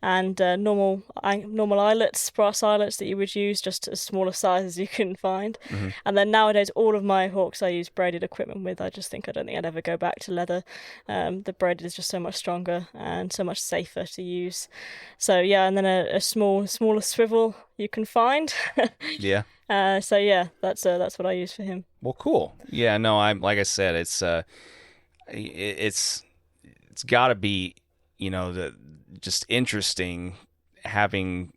And normal eyelets, brass eyelets that you would use, just as smaller size as you can find. Mm-hmm. And then nowadays, all of my hawks I use braided equipment with. I don't think I'd ever go back to leather. The braided is just so much stronger and so much safer to use. So yeah, and then a smaller swivel you can find. Yeah. So yeah, that's what I use for him. Well, cool. Yeah, no, like I said, it's got to be, just interesting having,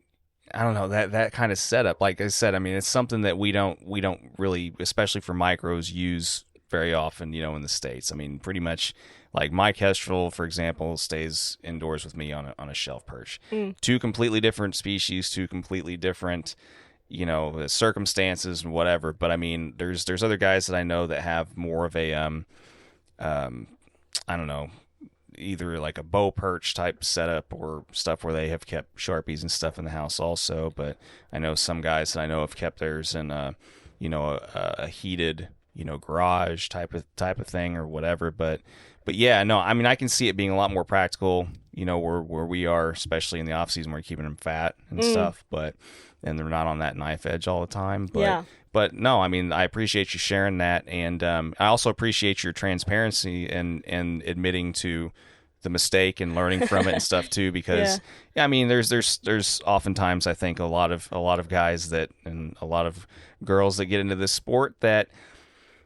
I don't know, that kind of setup. Like I said, it's something that we don't really, especially for micros, use very often, in the States. Pretty much, like my kestrel, for example, stays indoors with me on a shelf perch. Two completely different species, two completely different, circumstances and whatever. But there's other guys that I know that have more of a I don't know, either like a bow perch type setup or stuff where they have kept Sharpies and stuff in the house also. But I know some guys that I know have kept theirs in a heated, garage type of thing or whatever. But but yeah, no, I mean, I can see it being a lot more practical, where we are, especially in the off season, where you're keeping them fat and stuff, and they're not on that knife edge all the time. But no, I mean, I appreciate you sharing that, and I also appreciate your transparency and admitting to the mistake and learning from it and stuff too, because I mean, there's oftentimes, I think, a lot of guys and a lot of girls that get into this sport that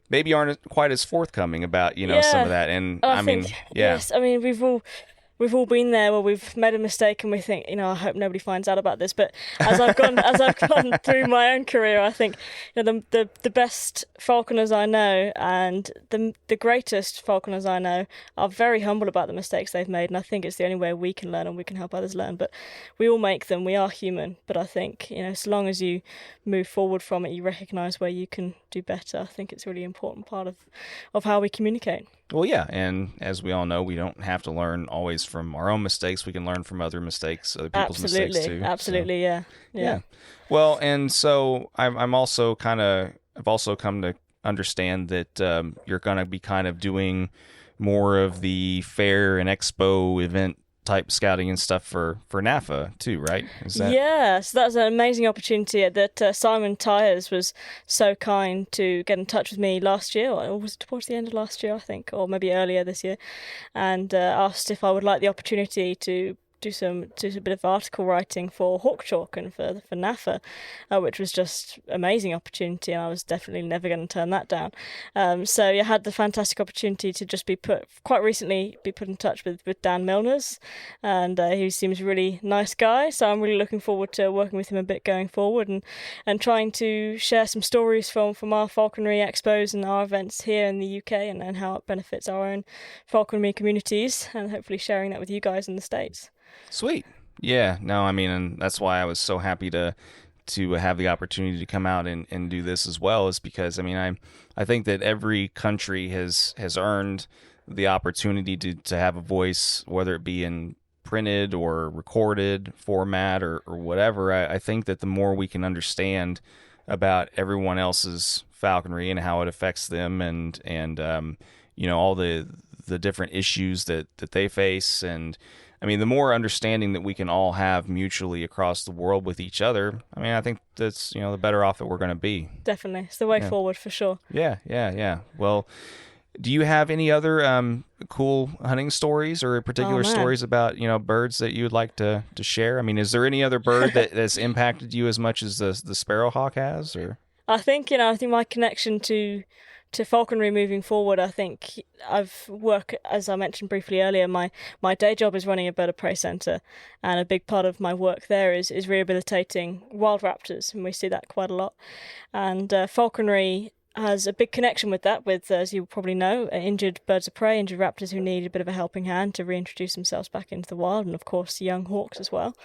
maybe aren't quite as forthcoming about some of that, and yes, I mean, we've all been there where we've made a mistake and we think, I hope nobody finds out about this. But as I've gone through my own career, I think the best falconers I know and the greatest falconers I know are very humble about the mistakes they've made, and I think it's the only way we can learn and we can help others learn. But we all make them. We are human. But I think as long as you move forward from it, you recognise where you can do better. I think it's a really important part of how we communicate. Well, yeah, and as we all know, we don't have to learn always from our own mistakes. We can learn from other mistakes, other people's mistakes too. Absolutely, so, yeah. Well, and so I've also come to understand that you're going to be kind of doing more of the fair and expo event type scouting and stuff for NAFA too, right? Yeah, so that's an amazing opportunity that Simon Tyers was so kind to get in touch with me last year, or was it towards the end of last year, I think, or maybe earlier this year, and asked if I would like the opportunity to do a bit of article writing for Hawk Chalk and for NAFA, which was just amazing opportunity, and I was definitely never going to turn that down. So I had the fantastic opportunity to just be put in touch with Dan Milners, and he seems a really nice guy. So I'm really looking forward to working with him a bit going forward and trying to share some stories from our falconry expos and our events here in the UK and how it benefits our own falconry communities, and hopefully sharing that with you guys in the States. Sweet. Yeah. No, I mean, and that's why I was so happy to have the opportunity to come out and do this as well, is because, I mean, I think that every country has earned the opportunity to have a voice, whether it be in printed or recorded format or whatever. I think that the more we can understand about everyone else's falconry and how it affects them and all the different issues that they face, and I mean, the more understanding that we can all have mutually across the world with each other, I mean, I think that's, the better off that we're going to be. Definitely. It's the way forward for sure. Yeah. Well, do you have any other cool hunting stories or particular stories about, birds that you would like to share? I mean, is there any other bird that's impacted you as much as the sparrowhawk has? Or I think my connection to falconry moving forward, I think I've worked, as I mentioned briefly earlier, my day job is running a bird of prey centre, and a big part of my work there is rehabilitating wild raptors, and we see that quite a lot. And falconry has a big connection with that, with, as you probably know, injured birds of prey, injured raptors who need a bit of a helping hand to reintroduce themselves back into the wild, and of course young hawks as well.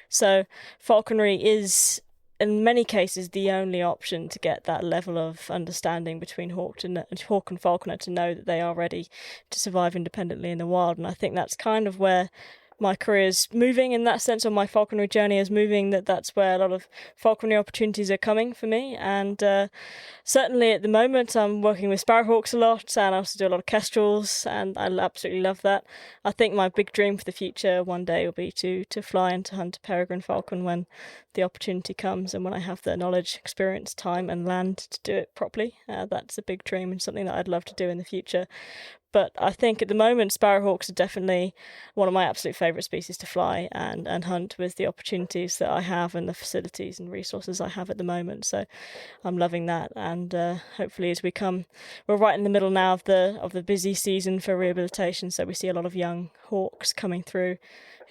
So falconry is, in many cases, the only option to get that level of understanding between hawk and falconer to know that they are ready to survive independently in the wild. And I think that's kind of where my career is moving in that sense, or my falconry journey is moving, that's where a lot of falconry opportunities are coming for me. And certainly at the moment I'm working with sparrowhawks a lot, and I also do a lot of kestrels, and I absolutely love that. I think my big dream for the future one day will be to fly and to hunt a peregrine falcon when the opportunity comes, and when I have the knowledge, experience, time and land to do it properly. That's a big dream and something that I'd love to do in the future. But I think at the moment, sparrowhawks are definitely one of my absolute favourite species to fly and hunt, with the opportunities that I have and the facilities and resources I have at the moment. So I'm loving that. And hopefully as we're right in the middle now of the busy season for rehabilitation. So we see a lot of young hawks coming through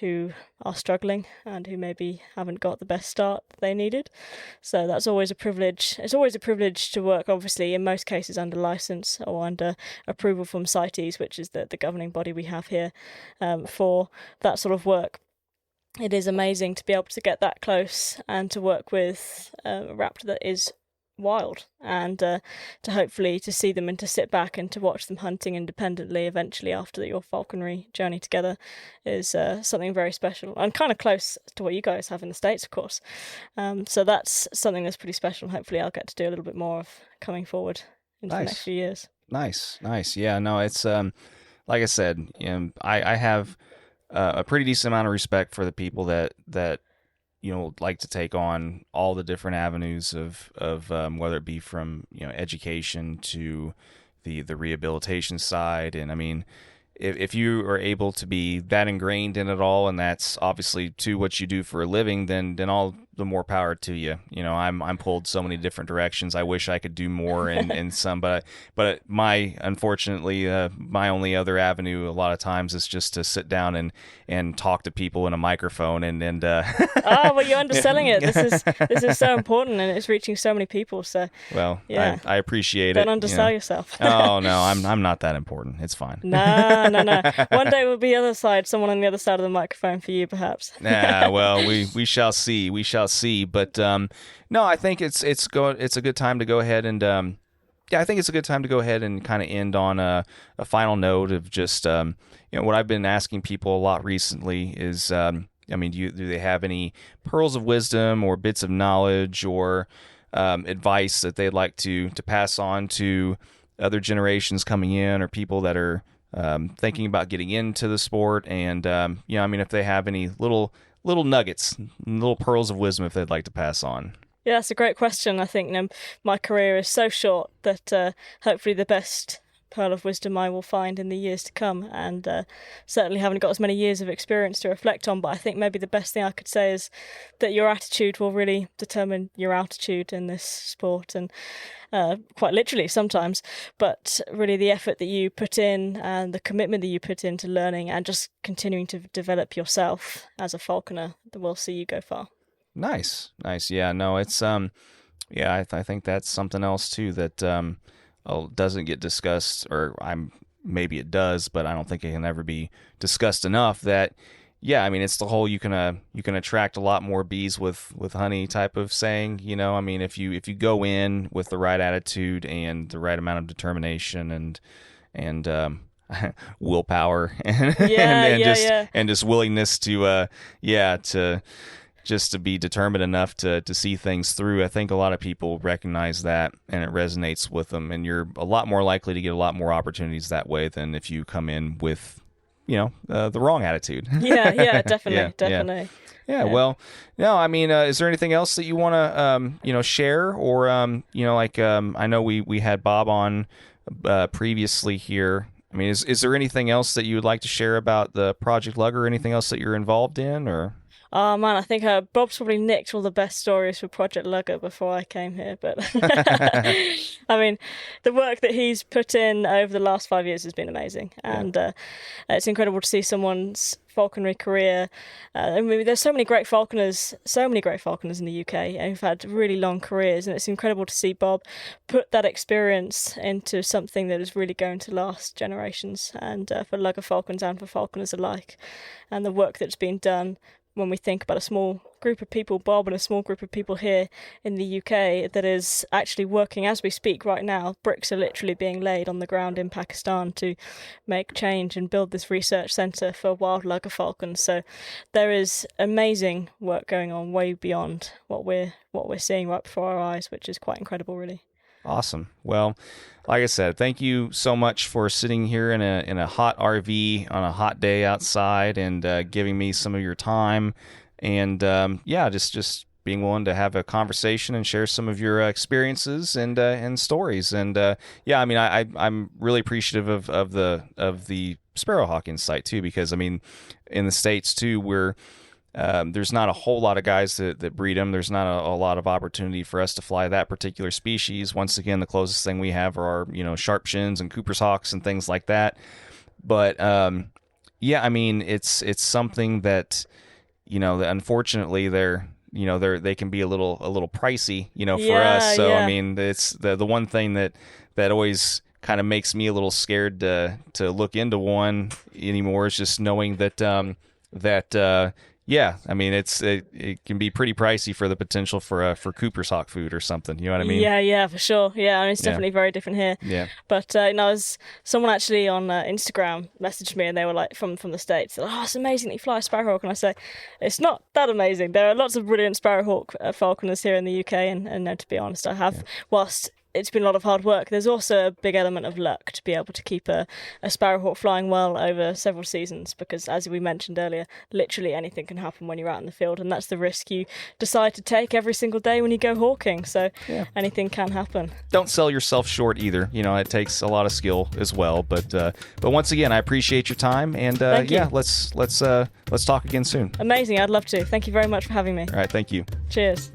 who are struggling and who maybe haven't got the best start they needed. So that's always a privilege. It's always a privilege to work, obviously, in most cases under licence or under approval from CITES, which is the governing body we have here for that sort of work. It is amazing to be able to get that close and to work with a raptor that is wild, and to hopefully to see them and to sit back and to watch them hunting independently eventually after your falconry journey together is something very special and kind of close to what you guys have in the States, of course. So that's something that's pretty special. Hopefully I'll get to do a little bit more of coming forward into the next few years. Nice. Yeah, no, it's like I said, I have a pretty decent amount of respect for the people that like to take on all the different avenues of whether it be from education to the rehabilitation side. And I mean, if you are able to be that ingrained in it all, and that's obviously to what you do for a living, then all the more power to you. I'm pulled so many different directions. I wish I could do more in some, but unfortunately, my only other avenue a lot of times is just to sit down and talk to people in a microphone and Oh, well, you're underselling it. This is so important, and it's reaching so many people. So, well, yeah. I appreciate Don't it. undersell yourself. Oh no, I'm not that important. It's fine. No. One day we'll be the other side, someone on the other side of the microphone for you, perhaps. Well, we shall see. We shall see. But no, I think it's a good time to go ahead and I think it's a good time to go ahead and kind of end on a final note of just what I've been asking people a lot recently is do they have any pearls of wisdom or bits of knowledge or advice that they'd like to pass on to other generations coming in or people that are thinking about getting into the sport? And if they have any little nuggets, little pearls of wisdom if they'd like to pass on. Yeah, that's a great question. I think my career is so short that hopefully the best pearl of wisdom I will find in the years to come, and certainly haven't got as many years of experience to reflect on, but I think maybe the best thing I could say is that your attitude will really determine your altitude in this sport, and quite literally sometimes, but really the effort that you put in and the commitment that you put into learning and just continuing to develop yourself as a falconer will see you go far. Nice. Yeah, no, it's I think that's something else too that doesn't get discussed, or maybe it does, but I don't think it can ever be discussed enough. That it's the whole you can attract a lot more bees with honey type of saying. If you go in with the right attitude and the right amount of determination and willpower and just willingness to be determined enough to see things through. I think a lot of people recognize that, and it resonates with them, and you're a lot more likely to get a lot more opportunities that way than if you come in with, the wrong attitude. Definitely. Yeah. Well, no, is there anything else that you want to, share, or, I know we had Bob on previously here. Is there anything else that you would like to share about the Project Lugger, or anything else that you're involved in, or? Oh man, I think Bob's probably nicked all the best stories for Project Lugger before I came here. But the work that he's put in over the last 5 years has been amazing, and it's incredible to see someone's falconry career. There's so many great falconers in the UK who've had really long careers, and it's incredible to see Bob put that experience into something that is really going to last generations, and for Lugger falcons and for falconers alike, and the work that's been done. When we think about a small group of people, Bob and a small group of people here in the UK that is actually working as we speak right now, bricks are literally being laid on the ground in Pakistan to make change and build this research centre for wild Lugger falcons. So there is amazing work going on way beyond what we're seeing right before our eyes, which is quite incredible, really. Awesome. Well, like I said, thank you so much for sitting here in a hot RV on a hot day outside and giving me some of your time, and just being willing to have a conversation and share some of your experiences and stories. And I'm really appreciative of the sparrowhawk insight too, because in the States too, we're there's not a whole lot of guys that breed them. There's not a lot of opportunity for us to fly that particular species. Once again, the closest thing we have are our, sharp shins and Cooper's hawks and things like that. But it's something that, that unfortunately they can be a little pricey, for us. So it's the one thing that always kind of makes me a little scared to look into one anymore is just knowing that it can be pretty pricey for the potential for Cooper's hawk food or something. You know what I mean? Yeah, for sure. Yeah, it's definitely very different here. Yeah. But someone actually on Instagram messaged me, and they were like from the States. They're like, "Oh, it's amazing that you fly a sparrowhawk." And I say, "It's not that amazing. There are lots of brilliant sparrowhawk falconers here in the UK, and to be honest, I have whilst." it's been a lot of hard work, there's also a big element of luck to be able to keep a sparrowhawk flying well over several seasons, because as we mentioned earlier, literally anything can happen when you're out in the field, and that's the risk you decide to take every single day when you go hawking. So anything can happen. Don't sell yourself short either. It takes a lot of skill as well. But once again, I appreciate your time, and let's talk again soon. Amazing, I'd love to. Thank you very much for having me. All right, thank you. Cheers.